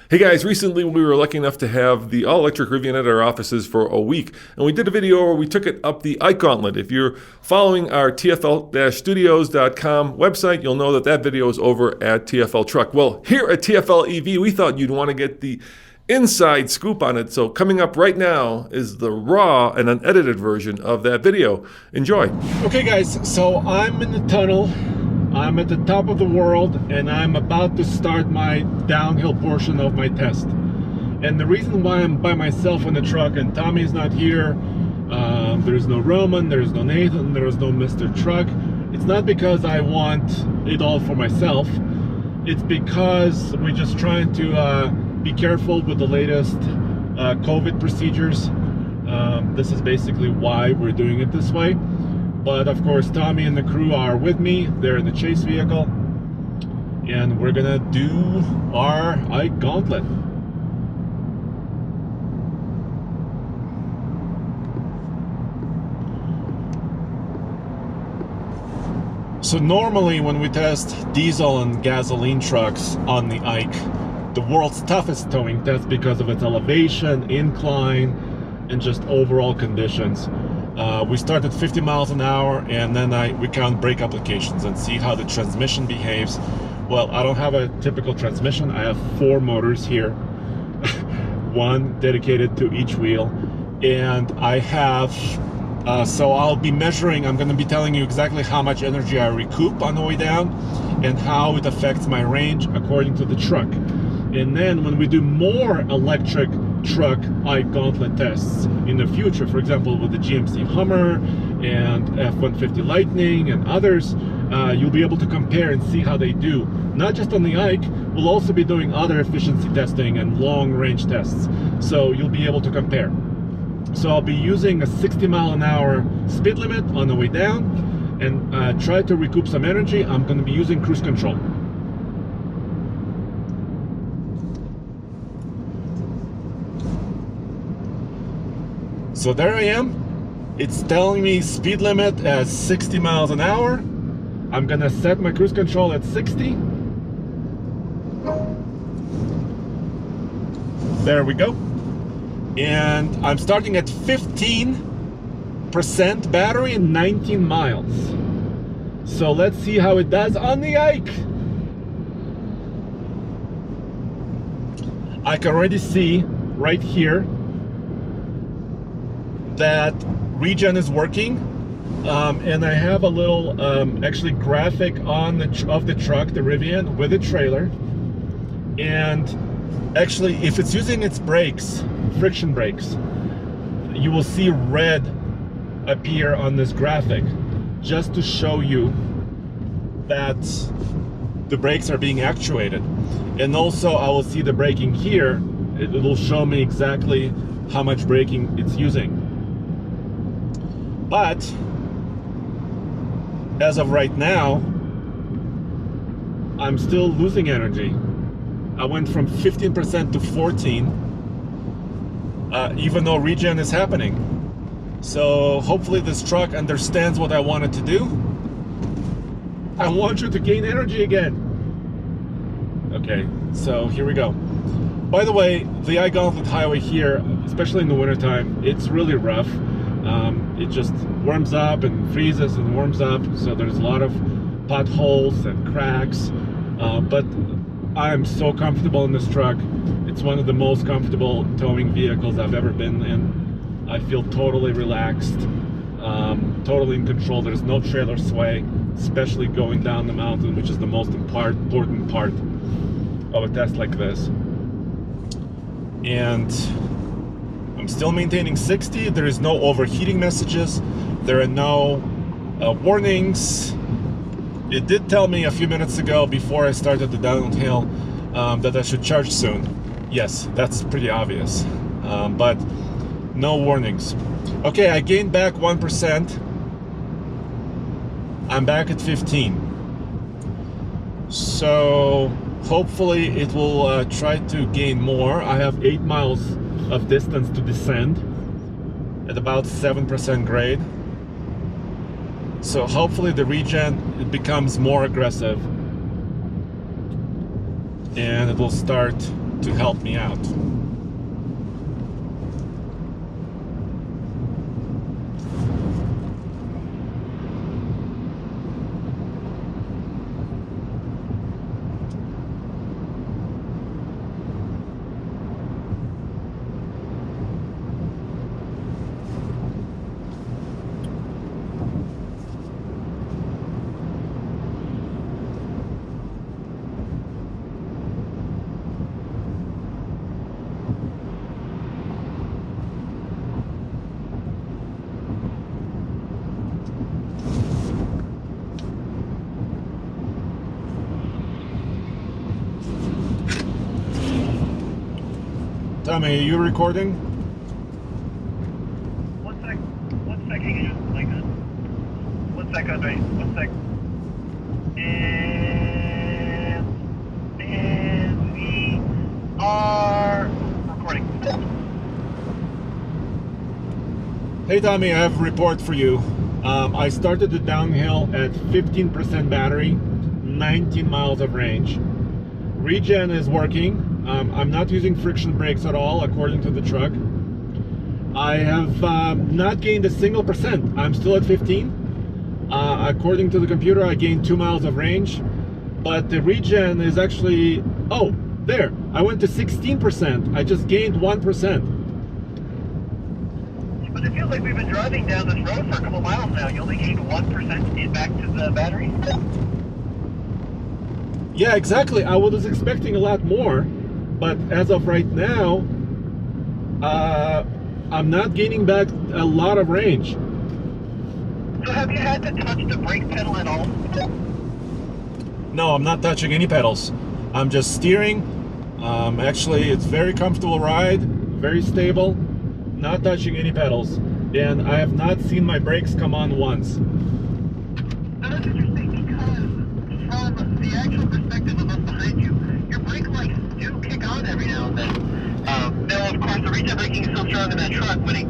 Hey guys, recently we were lucky enough to have the all-electric Rivian at our offices for a week, and we did a video where we took it up the Ike Gauntlet. If you're following our TFL-studios.com website, you'll know that that video is over at TFL Truck. Well, here at TFL EV, we thought you'd want to get the inside scoop on it, so coming up right now is the raw and unedited version of that video. Enjoy. Okay guys, so I'm in the tunnel. I'm at the top of the world and I'm about to start my downhill portion of my test. And the reason why I'm by myself in the truck and Tommy's not here, there's no Roman, there's no Nathan, there's no Mr. Truck, it's not because I want it all for myself. It's because we're just trying to be careful with the latest COVID procedures. This is basically why we're doing it this way. But of course, Tommy and the crew are with me. They're in the chase vehicle. And we're gonna do our Ike Gauntlet. So normally when we test diesel and gasoline trucks on the Ike, the world's toughest towing test because of its elevation, incline, and just overall conditions. We start at 50 miles an hour and then we count brake applications and see how the transmission behaves. Well, I don't have a typical transmission. I have 4 motors here, one dedicated to each wheel. And I have, so I'll be measuring, I'm gonna be telling you exactly how much energy I recoup on the way down and how it affects my range according to the truck. And then when we do more electric truck Ike Gauntlet tests in the future, for example with the GMC Hummer and F-150 Lightning and others, you'll be able to compare and see how they do. Not just on the Ike, we'll also be doing other efficiency testing and long range tests, so you'll be able to compare. So I'll be using a 60 mile an hour speed limit on the way down and try to recoup some energy. I'm going to be using cruise control. So there I am. It's telling me speed limit as 60 miles an hour. I'm gonna set my cruise control at 60. There we go. And I'm starting at 15% battery and 19 miles. So let's see how it does on the Ike. I can already see right here that regen is working, and I have a little actually graphic on of the truck, the Rivian, with a trailer. And actually, if it's using its brakes, friction brakes, you will see red appear on this graphic, just to show you that the brakes are being actuated. And also I will see the braking here. It will show me exactly how much braking it's using. But as of right now, I'm still losing energy. I went from 15% to 14, even though regen is happening. So hopefully this truck understands what I wanted to do. I want you to gain energy again. Okay, so here we go. By the way, the Ike Gauntlet highway here, especially in the wintertime, it's really rough. It just warms up and freezes and warms up, so there's a lot of potholes and cracks, but I'm so comfortable in this truck. It's one of the most comfortable towing vehicles I've ever been in. I feel totally relaxed, totally in control. There's no trailer sway, especially going down the mountain, which is the most important part of a test like this. And I'm still maintaining 60. There is no overheating messages. There are no warnings. It did tell me a few minutes ago before I started the downhill that I should charge soon. Yes, that's pretty obvious, but no warnings. Okay, I gained back 1%. I'm back at 15. So hopefully it will try to gain more. I have 8 miles of distance to descend at about 7% grade. So hopefully the regen, it becomes more aggressive and it will start to help me out. Tommy, are you recording? One sec, hang on, like that. 1 sec, Andre, 1 sec. And we are recording. Hey Tommy, I have a report for you. I started the downhill at 15% battery, 19 miles of range. Regen is working. I'm not using friction brakes at all, according to the truck. I have not gained a single percent. I'm still at 15. According to the computer, I gained 2 miles of range, but the regen is actually, oh, there. I went to 16%. I just gained 1%. But it feels like we've been driving down this road for a couple miles now. You only gained 1% back to the battery? Yeah, exactly. I was expecting a lot more, but as of right now, I'm not gaining back a lot of range. So have you had to touch the brake pedal at all? No, I'm not touching any pedals. I'm just steering. Actually, it's very comfortable ride, very stable, not touching any pedals. And I have not seen my brakes come on once. Now that's interesting because from the actual perspective of us behind you, your brake lights do kick on every now and then. Now, of course, the regen braking is so strong in that truck, when it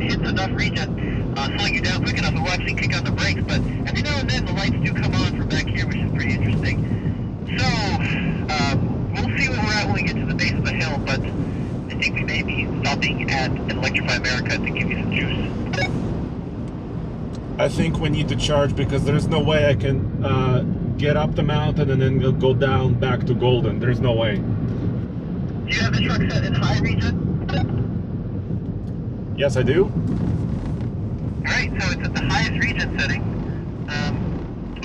hits enough regen, slowing you down quick enough, it will actually kick on the brakes. But every now and then, the lights do come on from back here, which is pretty interesting. So, we'll see where we're at when we get to the base of the hill, but I think we may be stopping at Electrify America to give you some juice. I think we need to charge because there's no way I can get up the mountain and then go down back to Golden. There's no way. Do you have the truck set in high regen? Yes, I do. Alright, so it's at the highest regen setting.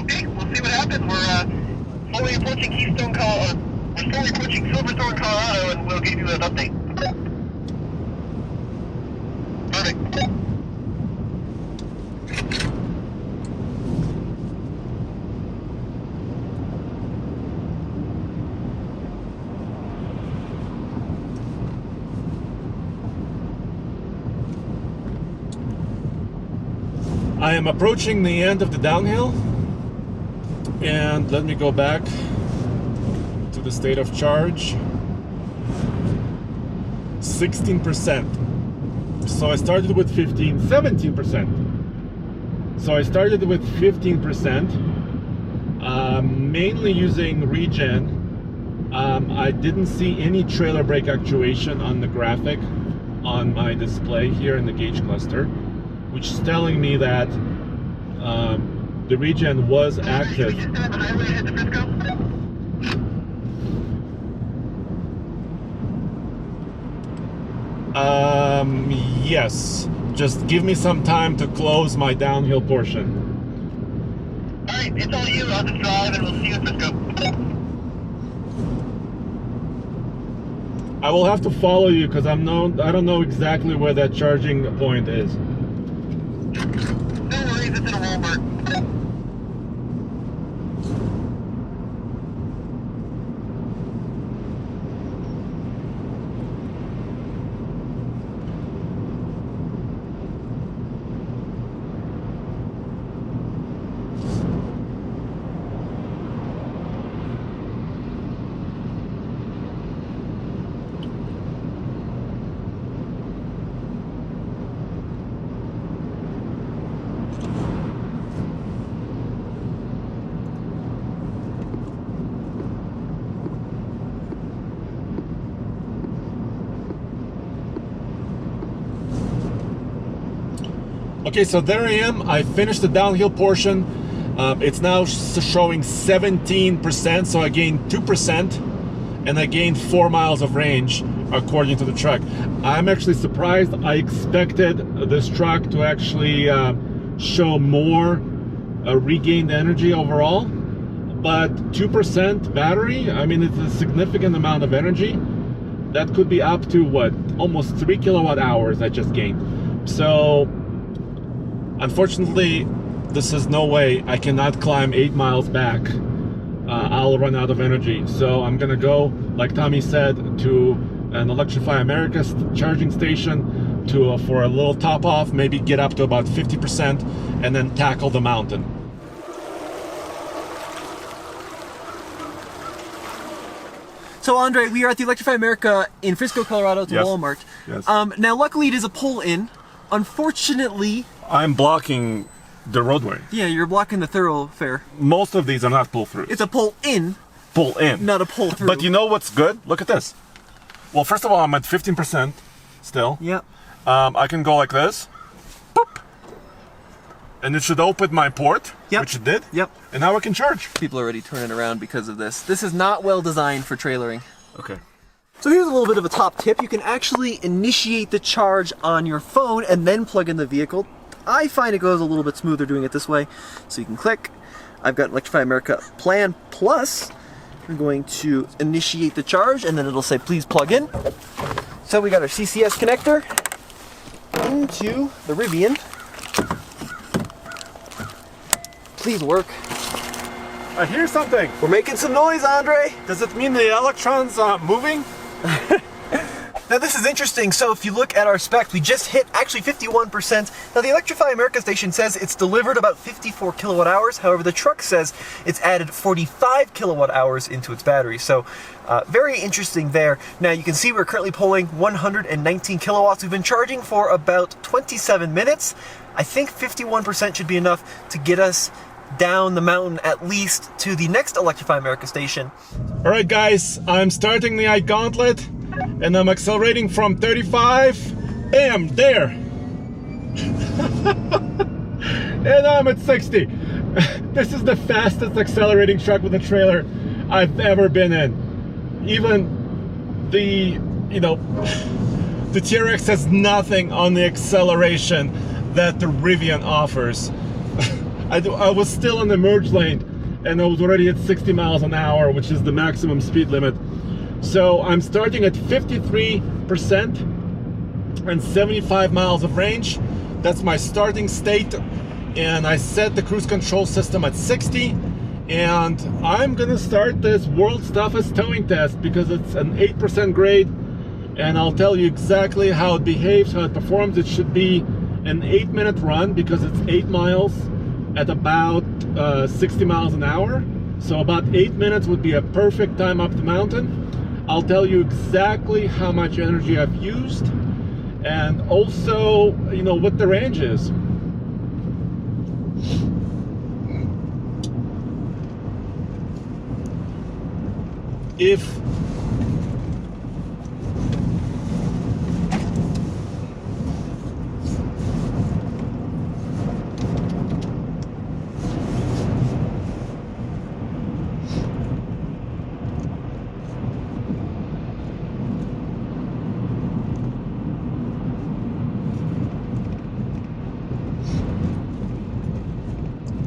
Okay, we'll see what happens. We're slowly approaching we're slowly approaching Silverthorne, Colorado, and we'll give you an update. Perfect. I am approaching the end of the downhill, and let me go back to the state of charge. 16%. So I started with 17%. So I started with 15%, mainly using regen. I didn't see any trailer brake actuation on the graphic on my display here in the gauge cluster, which is telling me that the regen was active. Are you still on the highway ahead to Frisco? Yes. Just give me some time to close my downhill portion. Alright, it's all you. I'll just drive and we'll see you at Frisco. I will have to follow you because I don't know exactly where that charging point is. No worries, it's in a Walmart. Okay, so there I am. I finished the downhill portion. It's now showing 17%, so I gained 2%, and I gained 4 miles of range according to the truck. I'm actually surprised. I expected this truck to actually show more regained energy overall, but 2% battery, I mean, it's a significant amount of energy. That could be up to what, almost 3 kilowatt hours I just gained. So unfortunately, this is no way. I cannot climb 8 miles back. I'll run out of energy. So I'm gonna go, like Tommy said, to an Electrify America charging station for a little top off, maybe get up to about 50%, and then tackle the mountain. So Andre, we are at the Electrify America in Frisco, Colorado, to Yes. Walmart. Yes. Now, luckily, it is a pull-in. Unfortunately, I'm blocking the roadway. yeah, you're blocking the thoroughfare. Most of these are not pull-throughs. It's a pull-in, pull in. not a pull-through. But you know what's good? Look at this. Well, first of all, I'm at 15% still. Yeah. I can go like this. Boop. And it should open my port, Yep. which it did. Yep. And now I can charge. People are already turning around because of this. This is not well designed for trailering. Okay. So here's a little bit of a top tip. You can actually initiate the charge on your phone and then plug in the vehicle. I find it goes a little bit smoother doing it this way. So you can click. I've got Electrify America Plan Plus. We're going to initiate the charge and then it'll say please plug in. So we got our CCS connector into the Rivian. Please work. I hear something. We're making some noise, Andre. Does it mean the electrons are moving? Now this is interesting. So if you look at our specs, we just hit actually 51%. Now the Electrify America station says it's delivered about 54 kilowatt hours. However, the truck says it's added 45 kilowatt hours into its battery. So very interesting there. Now you can see we're currently pulling 119 kilowatts. We've been charging for about 27 minutes. I think 51% should be enough to get us down the mountain at least to the next Electrify America station. All right, guys, I'm starting the ike gauntlet and I'm accelerating from 35. Bam, there. And I'm at 60. This is the fastest accelerating truck with a trailer I've ever been in. Even the TRX has nothing on the acceleration that the Rivian offers. I was still in the merge lane and I was already at 60 miles an hour, which is the maximum speed limit. So I'm starting at 53% and 75 miles of range. That's my starting state. And I set the cruise control system at 60. And I'm gonna start this world's toughest towing test because it's an 8% grade. And I'll tell you exactly how it behaves, how it performs. It should be an 8-minute run because it's 8 miles at about 60 miles an hour. So about 8 minutes would be a perfect time up the mountain. I'll tell you exactly how much energy I've used and also, what the range is.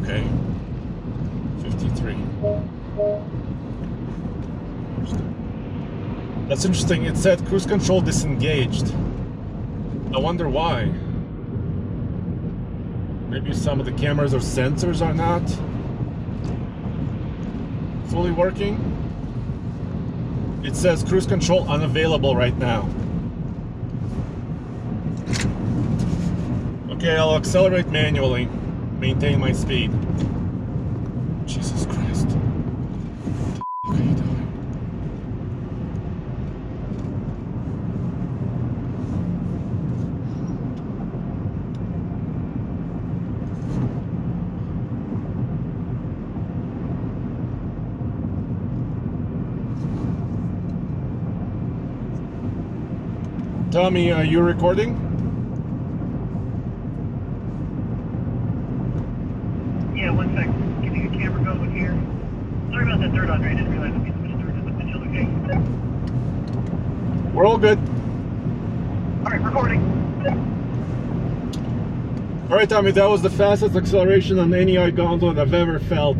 Okay, 53. That's interesting. It said cruise control disengaged. I wonder why. Maybe some of the cameras or sensors are not fully working. It says cruise control unavailable right now. Okay, I'll accelerate manually, maintain my speed. Jesus Christ. What the f*** are you doing? Tommy, are you recording? Padre. I didn't realize that we switched over to the windshield. Okay. We're all good. All right, recording. All right, Tommy, that was the fastest acceleration on any gauntlet I've ever felt.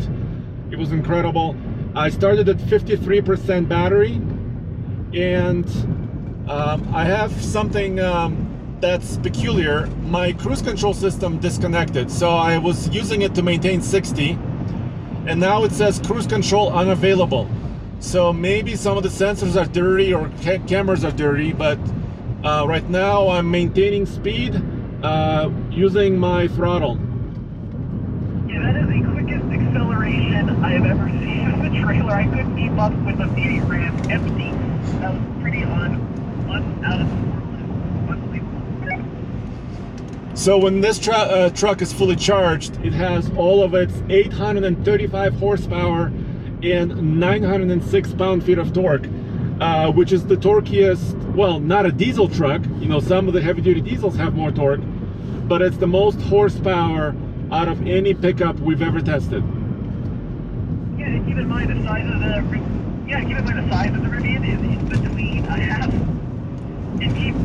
It was incredible. I started at 53% battery, and I have something that's peculiar. My cruise control system disconnected, so I was using it to maintain 60, and now it says cruise control unavailable. So maybe some of the sensors are dirty or cameras are dirty, but right now I'm maintaining speed using my throttle. Yeah, that is the quickest acceleration I have ever seen of a trailer. I couldn't keep up with a 80 ram empty. That was pretty out of the world. Unbelievable. So when this truck is fully charged, it has all of its 835 horsepower and 906 pound-feet of torque, which is the torquiest, well, not a diesel truck. You know, some of the heavy-duty diesels have more torque, but it's the most horsepower out of any pickup we've ever tested. Yeah, and keep in mind the size of the Rivian is between a half. And keep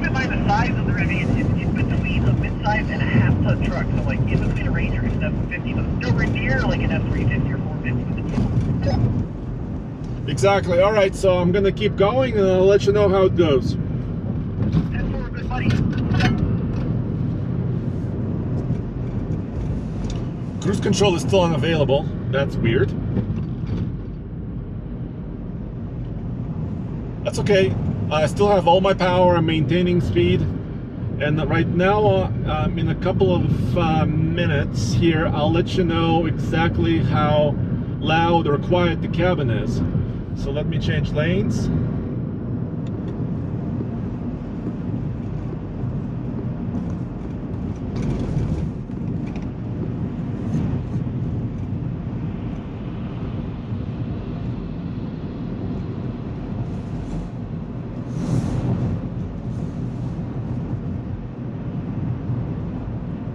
in mind the size of the Rivian is between a mid-size and a half-ton truck. So like in between a Ranger and an F-150, but nowhere near like an F-350 or 450 with a diesel. Exactly. All right, so I'm gonna keep going and I'll let you know how it goes. 10-4, good buddy. Cruise control is still unavailable. That's weird. That's okay. I still have all my power. I'm maintaining speed. And right now, in a couple of minutes here, I'll let you know exactly how loud or quiet the cabin is. So let me change lanes.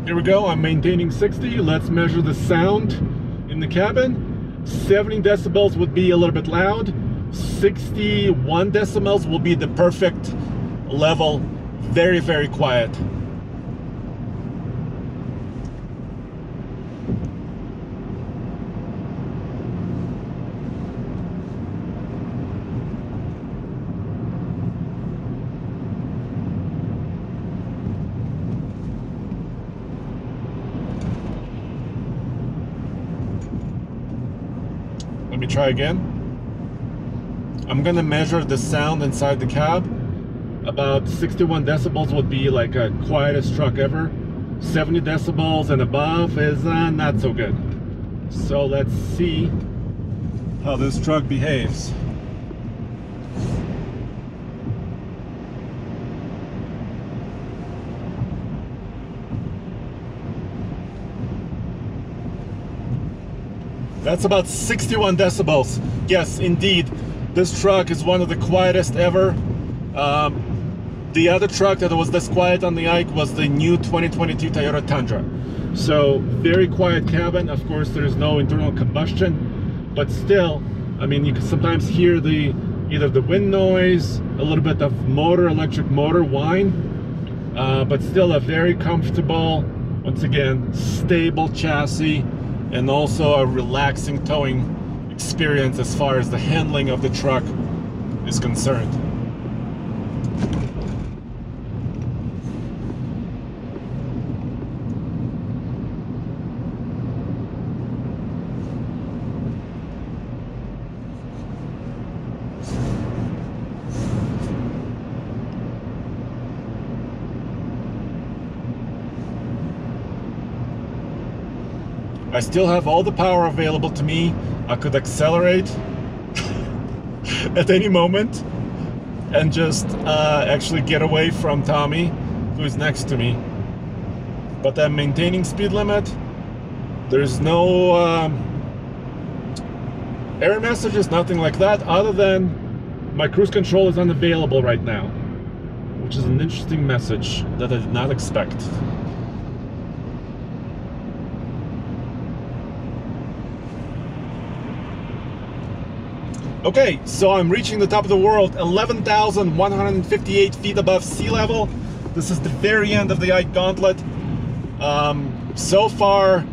Here we go, I'm maintaining 60. Let's measure the sound in the cabin. 70 decibels would be a little bit loud. 61 decibels will be the perfect level. Very, very quiet. Let me try again. I'm gonna measure the sound inside the cab. About 61 decibels would be like a quietest truck ever. 70 decibels and above is not so good. So let's see how this truck behaves. That's about 61 decibels. Yes, indeed. This truck is one of the quietest ever. The other truck that was this quiet on the Ike was the new 2022 Toyota Tundra. So very quiet cabin. Of course, there is no internal combustion, but still, I mean, you can sometimes hear either the wind noise, a little bit of electric motor whine, but still a very comfortable, once again, stable chassis, and also a relaxing towing experience as far as the handling of the truck is concerned. I still have all the power available to me. I could accelerate at any moment and just actually get away from Tommy, who is next to me. But I'm maintaining speed limit. There's no error messages, nothing like that, other than my cruise control is unavailable right now, which is an interesting message that I did not expect. Okay, so I'm reaching the top of the world, 11,158 feet above sea level. This is the very end of the Ike Gauntlet. So far,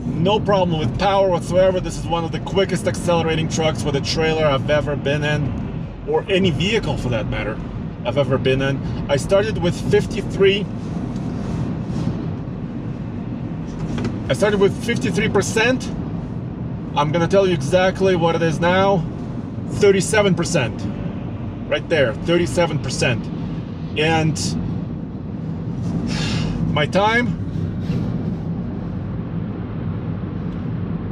no problem with power whatsoever. This is one of the quickest accelerating trucks with a trailer I've ever been in, or any vehicle for that matter I've ever been in. I started with 53%. I'm gonna tell you exactly what it is now. 37%. Right there, 37%. And my time,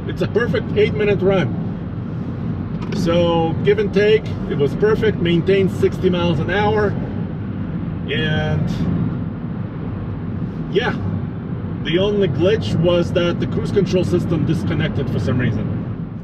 it's a perfect 8-minute run. So give and take, it was perfect, maintained 60 miles an hour. And yeah, the only glitch was that the cruise control system disconnected for some reason.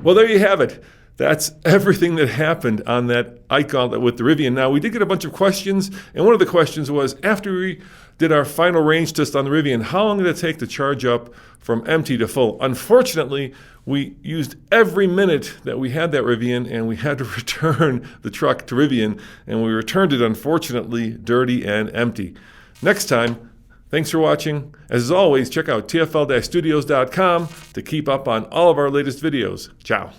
Well, there you have it. That's everything that happened on that Ike Gauntlet with the Rivian. Now, we did get a bunch of questions, and one of the questions was, after we did our final range test on the Rivian, how long did it take to charge up from empty to full? Unfortunately, we used every minute that we had that Rivian, and we had to return the truck to Rivian, and we returned it, unfortunately, dirty and empty. Next time, thanks for watching. As always, check out TFL-studios.com to keep up on all of our latest videos. Ciao.